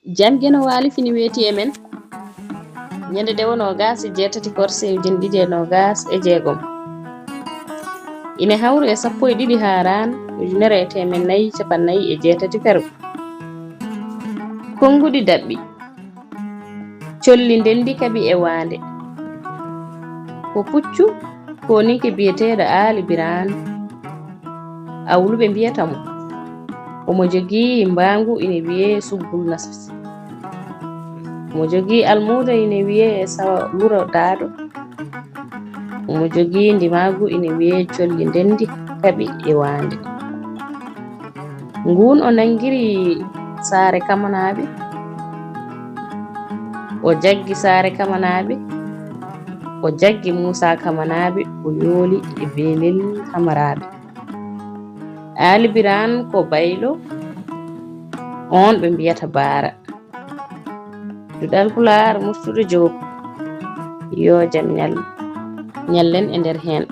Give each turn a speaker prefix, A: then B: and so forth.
A: jamgeno waali fini weeti e men ñande nde wono gas e 6 korse ujune 2026 ine hawru e 12 haran ujunere e temen 446 fergo konngudi dabɓi colli ndendi kaɓi e waande ko puccu ko ninke biyeteeɗo aali birane awluɓe mbiyatamo omo jogii mbaangu ine wiye subbul nasfi omo jogii almuuda ine wiye e sawa luro daado omo jogii ndimaagu ine wiye colli ndendi kaɓi e waande ngun o nangiri saare kamanaɓe o jaggi saare kamanaɓe o jaggi Musa kamanaɓe o yooli e Belel Hamaraɓe Ali Birane ko baylo on ɓe mbiyata Baara duɗal Pulaar murtuɗo Joob yo jam ñallen e nder hen